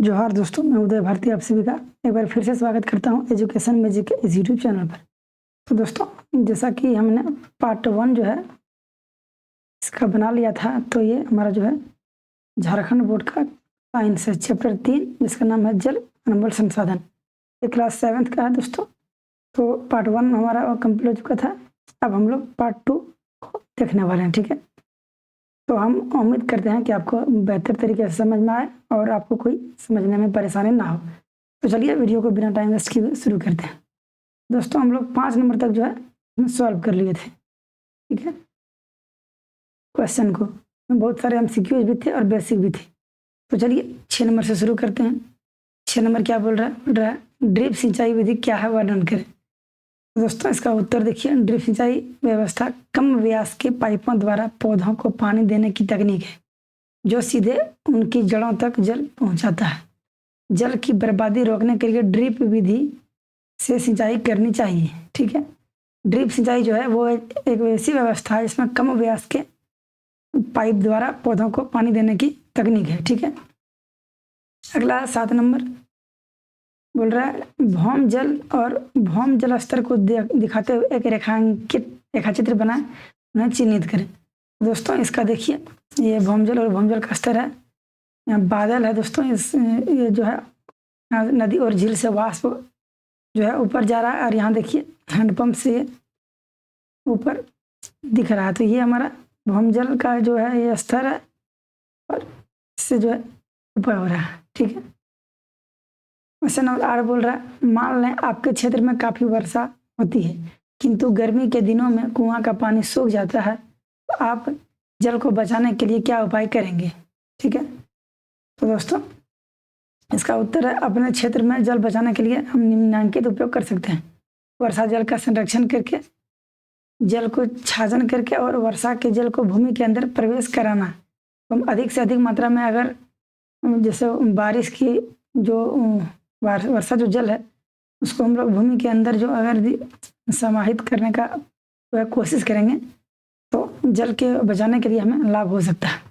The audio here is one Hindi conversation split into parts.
जोहार दोस्तों, मैं उदय भारती आप सभी का एक बार फिर से स्वागत करता हूं एजुकेशन मैजिक के इस यूट्यूब चैनल पर। तो दोस्तों, जैसा कि हमने पार्ट 1 जो है इसका बना लिया था, तो ये हमारा जो है झारखंड बोर्ड का साइंस है, चैप्टर 3, जिसका नाम है जल अनमोल संसाधन। ये क्लास 7th का है दोस्तों। तो पार्ट 1 हमारा कंप्लीट हो चुका था। अब हम लोग पार्ट 2 को देखने वाले हैं, ठीक है। तो हम उम्मीद करते हैं कि आपको बेहतर तरीके से समझ में आए और आपको कोई समझने में परेशानी ना हो। तो चलिए वीडियो को बिना टाइम वेस्ट किए शुरू करते हैं। दोस्तों, हम लोग 5 नंबर तक जो है सॉल्व कर लिए थे, ठीक है, क्वेश्चन को। बहुत सारे एमसीक्यूज भी थे और बेसिक भी थे। तो चलिए 6 नंबर से शुरू करते हैं। 6 नंबर क्या बोल रहा है ड्रिप सिंचाई विधि क्या है, वर्णन करें। दोस्तों, इसका उत्तर देखिए। ड्रिप सिंचाई व्यवस्था कम व्यास के पाइपों द्वारा पौधों को पानी देने की तकनीक है जो सीधे उनकी जड़ों तक जल पहुंचाता है। जल की बर्बादी रोकने के लिए ड्रिप विधि से सिंचाई करनी चाहिए, ठीक है। ड्रिप सिंचाई जो है वो एक ऐसी व्यवस्था है जिसमें कम व्यास के पाइप द्वारा पौधों को पानी देने की तकनीक है, ठीक है। अगला 7 नंबर बोल रहा है भौम जल और भौम जल स्तर को दिखाते हुए एक रेखाचित्र बनाए, उन्हें चिन्हित करें। दोस्तों, इसका देखिए, ये भौम जल और भौम जल का स्तर है। यहाँ बादल है दोस्तों, ये जो है नदी और झील से वाष्प जो है ऊपर जा रहा है, और यहाँ देखिए हैंडपंप से ये ऊपर दिख रहा है। तो ये हमारा भौम जल का जो है ये स्तर है और इससे जो है ऊपर हो रहा है, ठीक है। क्वेश्चन नंबर 8 बोल रहा है मान लें आपके क्षेत्र में काफ़ी वर्षा होती है किंतु गर्मी के दिनों में कुआं का पानी सूख जाता है, तो आप जल को बचाने के लिए क्या उपाय करेंगे, ठीक है। तो दोस्तों, इसका उत्तर है अपने क्षेत्र में जल बचाने के लिए हम निम्नलिखित उपयोग कर सकते हैं। वर्षा जल का संरक्षण करके, जल को छाजन करके और वर्षा के जल को भूमि के अंदर प्रवेश कराना। तो अधिक से अधिक मात्रा में अगर जैसे बारिश की जो वर्षा जो जल है उसको हम लोग भूमि के अंदर जो अगर समाहित करने का कोशिश करेंगे तो जल के बचाने के लिए हमें लाभ हो सकता है।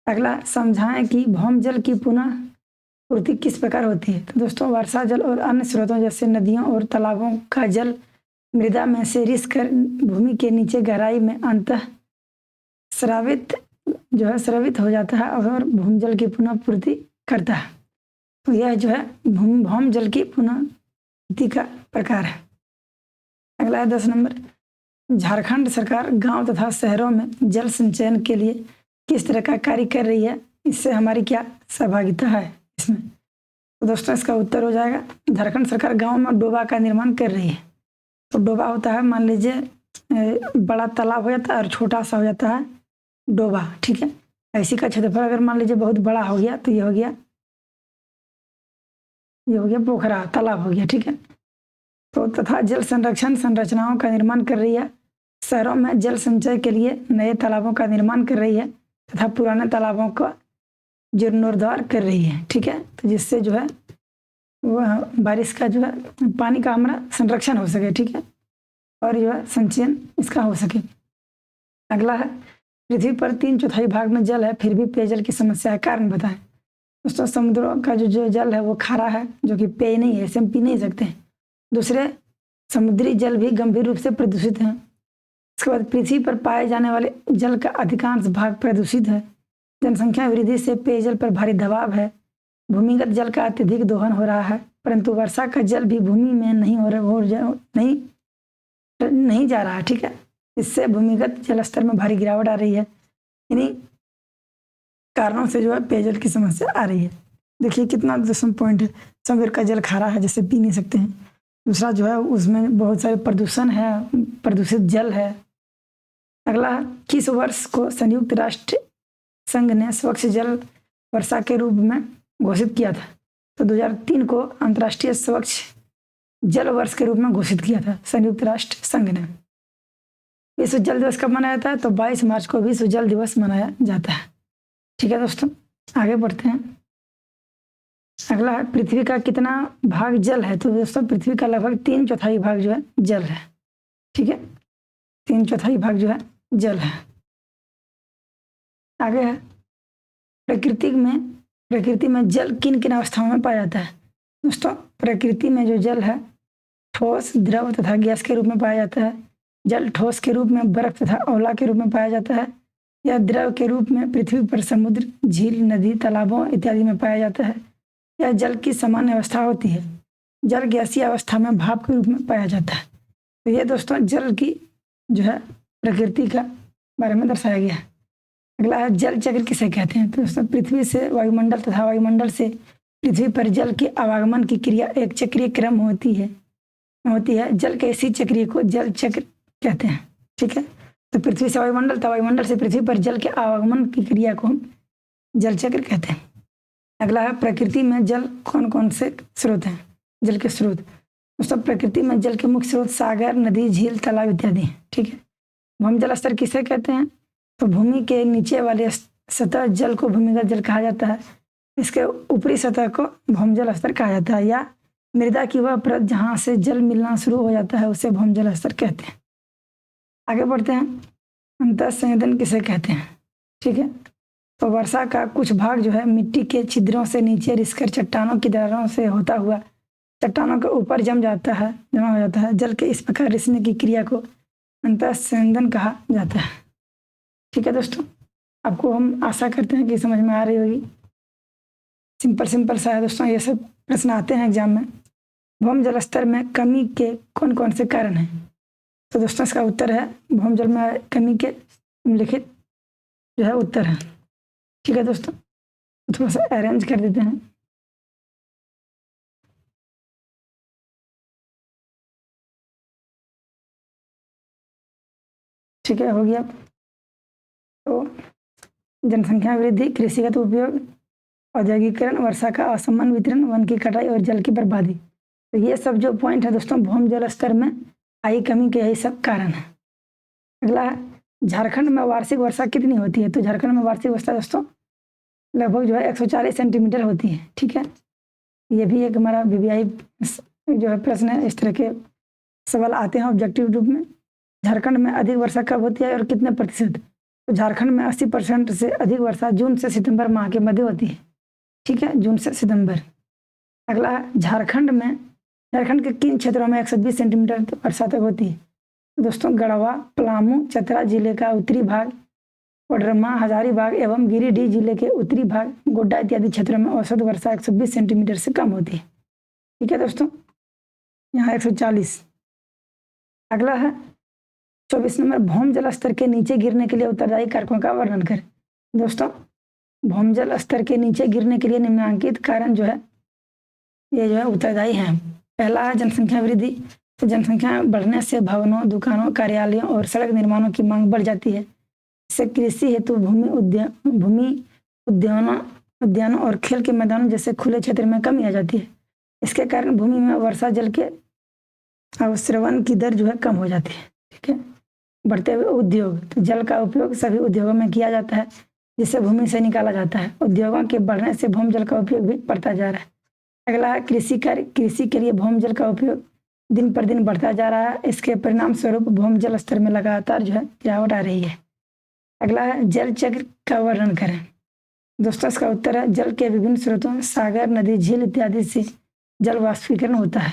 अगला, समझाएं कि भौम जल की पुनः पूर्ति किस प्रकार होती है। तो दोस्तों, वर्षा जल और अन्य स्रोतों जैसे नदियों और तालाबों का जल मृदा में से रिस कर भूमि के नीचे गहराई में अंतः स्रावित हो जाता है और भूमजल की पुनः पूर्ति करता है। तो यह जो है भौम जल की पुनः पूर्ति का प्रकार है। अगला है 10 नंबर, झारखंड सरकार गांव तथा शहरों में जल संचयन के लिए किस तरह का कार्य कर रही है, इससे हमारी क्या सहभागिता है इसमें। तो दोस्तों, इसका उत्तर हो जाएगा झारखंड सरकार गांव में डोबा का निर्माण कर रही है। तो डोबा होता है, मान लीजिए बड़ा तालाब हो जाता है और छोटा सा हो जाता है डोबा, ठीक है। ऐसी का क्षेत्रफल अगर मान लीजिए बहुत बड़ा हो गया तो ये हो गया पोखरा, तालाब हो गया, ठीक है। तो तथा जल संरक्षण संरचनाओं का निर्माण कर रही है। शहरों में जल संचय के लिए नए तालाबों का निर्माण कर रही है तथा पुराने तालाबों का जीर्णोद्धार कर रही है, ठीक है। तो जिससे जो है वह बारिश का जो है पानी का हमारा संरक्षण हो सके, ठीक है, और जो है संचयन इसका हो सके। अगला है पृथ्वी पर 3/4 भाग में जल है फिर भी पेयजल की समस्या है, कारण बताएं। दोस्तों, समुद्रों का जो जल है वो खारा है, जो कि पेय नहीं है, इसे हम पी नहीं सकते हैं। दूसरे, समुद्री जल भी गंभीर रूप से प्रदूषित है। इसके बाद पृथ्वी पर पाए जाने वाले जल का अधिकांश भाग प्रदूषित है। जनसंख्या वृद्धि से पेयजल पर भारी दबाव है। भूमिगत जल का अत्यधिक दोहन हो रहा है, परंतु वर्षा का जल भी भूमि में नहीं जा रहा है, ठीक है। इससे भूमिगत जल स्तर में भारी गिरावट आ रही है। इन्हीं कारणों से जो है पेयजल की समस्या आ रही है। देखिए कितना दूसरा पॉइंट है, समुद्र का जल खारा है जिसे पी नहीं सकते हैं। दूसरा जो है उसमें बहुत सारे प्रदूषण है, प्रदूषित जल है। अगला, किस वर्ष को संयुक्त राष्ट्र संघ ने स्वच्छ जल वर्षा के रूप में घोषित किया था। तो 2003 को अंतर्राष्ट्रीय स्वच्छ जल वर्ष के रूप में घोषित किया था संयुक्त राष्ट्र संघ ने। विश्व जल दिवस कब मनाया जाता है, तो 22 मार्च को विश्व जल दिवस मनाया जाता है, ठीक है। दोस्तों, आगे बढ़ते हैं। अगला है पृथ्वी का कितना भाग जल है। तो दोस्तों, पृथ्वी का लगभग 3/4 भाग जो है जल है, ठीक है। 3/4 भाग जो है जल है। आगे है प्रकृति में प्रकृति में जल किन किन अवस्थाओं में पाया जाता है? दोस्तों, प्रकृति में जो जल है ठोस, द्रव तथा गैस के रूप में पाया जाता है। जल ठोस के रूप में बर्फ तथा ओला के रूप में पाया जाता है, या द्रव के रूप में पृथ्वी पर समुद्र, झील, नदी, तालाबों इत्यादि में पाया जाता है, या जल की सामान्य अवस्था होती है। जल गैसीय अवस्था में भाप के रूप में पाया जाता है। तो ये दोस्तों जल की जो है प्रकृति का बारे में दर्शाया गया है। अगला है जल चक्र किसे कहते हैं? तो दोस्तों, पृथ्वी से वायुमंडल तथा वायुमंडल से पृथ्वी पर जल के आवागमन की क्रिया एक चक्रीय क्रम होती है। जल के इसी चक्रिय को जल चक्र कहते हैं। ठीक है, तो पृथ्वी से वायुमंडल तथा वायुमंडल से पृथ्वी पर जल के आवागमन की क्रिया को हम जल चक्र कहते हैं। अगला है प्रकृति में जल कौन कौन से स्रोत हैं? जल के स्रोत दोस्तों, प्रकृति में जल के मुख्य स्रोत सागर, नदी, झील, तालाब इत्यादि हैं। ठीक है, भूमि जल स्तर किसे कहते हैं? तो भूमि के नीचे वाले सतह जल को भूमिगत जल कहा जाता है। इसके ऊपरी सतह को भौमजल स्तर कहा जाता है, या मृदा की वह परत जहाँ से जल मिलना शुरू हो जाता है उसे भौमजल स्तर कहते हैं। आगे बढ़ते हैं, अंतः संवेदन किसे कहते हैं? ठीक है, तो वर्षा का कुछ भाग जो है मिट्टी के छिद्रों से नीचे रिसकर चट्टानों की दरारों से होता हुआ चट्टानों के ऊपर जमा हो जाता है। जल के इस प्रकार रिसने की क्रिया को अंतः संवेदन कहा जाता है। ठीक है दोस्तों, आपको हम आशा करते हैं कि समझ में आ रही होगी। सिंपल सा है दोस्तों, ये सब प्रश्न आते हैं एग्जाम में। भौम जल स्तर में कमी के कौन कौन से कारण हैं? तो दोस्तों, इसका उत्तर है भौम जल में कमी के निम्नलिखित जो है उत्तर है। ठीक है दोस्तों, थोड़ा सा अरेंज कर देते हैं। ठीक है, हो गया। तो जनसंख्या वृद्धि, कृषिगत उपयोग, औद्योगिकरण, वर्षा का असमान वितरण, वन की कटाई और जल की बर्बादी। तो ये सब जो पॉइंट है दोस्तों, भौम जल स्तर में आई कमी के यही सब कारण है। अगला है झारखंड में वार्षिक वर्षा कितनी होती है? तो झारखंड में वार्षिक वर्षा दोस्तों लगभग जो है 140 सेंटीमीटर होती है। ठीक है, ये भी एक हमारा VVI जो है प्रश्न है। इस तरह के सवाल आते हैं ऑब्जेक्टिव रूप में। झारखंड में अधिक वर्षा कब होती है और कितने प्रतिशत? तो झारखंड में 80% से अधिक वर्षा जून से सितंबर माह के मध्य होती है। ठीक है, जून से सितंबर। अगला झारखंड के किन क्षेत्रों में 120 सेंटीमीटर वर्षा तक होती है? दोस्तों, गढ़वा, पलामू, चतरा जिले का उत्तरी भाग, कोडरमा, हजारीबाग एवं गिरिडीह जिले के उत्तरी भाग, गोड्डा इत्यादि क्षेत्रों में औसत वर्षा 120 सेंटीमीटर से कम होती है। ठीक है दोस्तों, यहाँ 140। अगला है 24 नंबर, भौम जल स्तर के नीचे गिरने के लिए उत्तरदायी कारकों का वर्णन करें। दोस्तों, भौम जल स्तर के नीचे गिरने के लिए निम्नलिखित कारण जो है ये जो है उत्तरदायी हैं। पहला है जनसंख्या वृद्धि। तो जनसंख्या बढ़ने से भवनों, दुकानों, कार्यालयों और सड़क निर्माणों की मांग बढ़ जाती है। इससे कृषि हेतु भूमि उद्यानों और खेल के मैदानों जैसे खुले क्षेत्र में कमी आ जाती है। इसके कारण भूमि में वर्षा जल के अवस्रवण की दर जो है कम हो जाती है। ठीक है, बढ़ते हुए उद्योग। तो जल का उपयोग सभी उद्योगों में किया जाता है जिसे भूमि से निकाला जाता है। उद्योगों के बढ़ने से भौम जल का उपयोग भी बढ़ता जा रहा है। अगला है कृषि कार्य। कृषि के लिए भौम जल का उपयोग दिन पर दिन बढ़ता जा रहा है। इसके परिणाम स्वरूप भौम जल स्तर में लगातार जो है गिरावट आ रही है। अगला है जल चक्र का वर्णन करें। दोस्तों, इसका उत्तर है जल के विभिन्न स्रोतों सागर, नदी, झील इत्यादि से जल वाष्पीकरण होता है।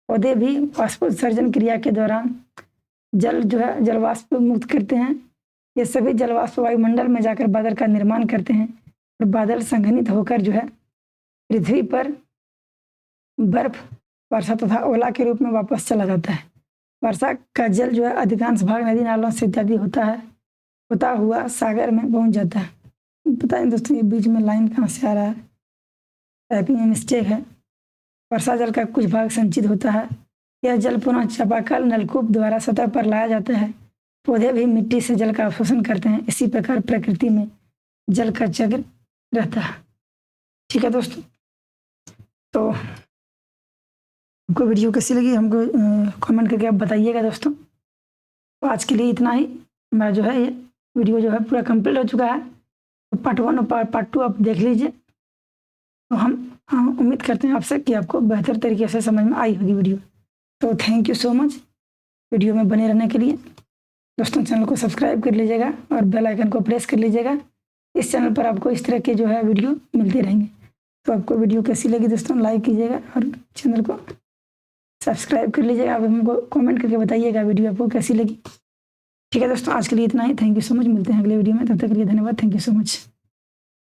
पौधे भी वाष्पोत्सर्जन क्रिया के दौरान जल जो है जल वाष्प मुक्त करते हैं। ये सभी जल वाष्प वायुमंडल में जाकर बादल का निर्माण करते हैं और बादल संघनित होकर जो है पृथ्वी पर बर्फ, वर्षा तथा ओला के रूप में वापस चला जाता है। वर्षा का जल जो है अधिकांश भाग नदी नालों से इत्यादि होता हुआ सागर में पहुंच जाता है। पता है दोस्तों, ये बीच में लाइन कहाँ से आ रहा है, टाइपिंग में मिस्टेक है। वर्षा जल का कुछ भाग संचित होता है। यह जल पुनः चापाकल, नलकूप द्वारा सतह पर लाया जाता है। पौधे भी मिट्टी से जल का अवशोषण करते हैं। इसी प्रकार प्रकृति में जल का चक्र रहता है। ठीक है दोस्तों, तो आपको वीडियो कैसी लगी हमको कमेंट करके आप बताइएगा दोस्तों। तो आज के लिए इतना ही। हमारा जो है ये वीडियो जो है पूरा कंप्लीट हो चुका है। तो पार्ट 1 और पार्ट 2 आप देख लीजिए। तो हम उम्मीद करते हैं आपसे कि आपको बेहतर तरीके से समझ में आई होगी वीडियो। तो thank you so much video में बने रहने के लिए। दोस्तों, चैनल को सब्सक्राइब कर लीजिएगा और बेल आइकन को प्रेस कर लीजिएगा। इस चैनल पर आपको इस तरह के जो है वीडियो मिलते रहेंगे। तो आपको वीडियो कैसी लगी दोस्तों लाइक कीजिएगा और चैनल को सब्सक्राइब कर लीजिएगा। आप हमको कमेंट करके बताइएगा वीडियो आपको कैसी लगी। ठीक है दोस्तों, आज के लिए इतना ही। थैंक यू सो मच, मिलते हैं अगले वीडियो में, तब तक के लिए धन्यवाद। Thank you so much.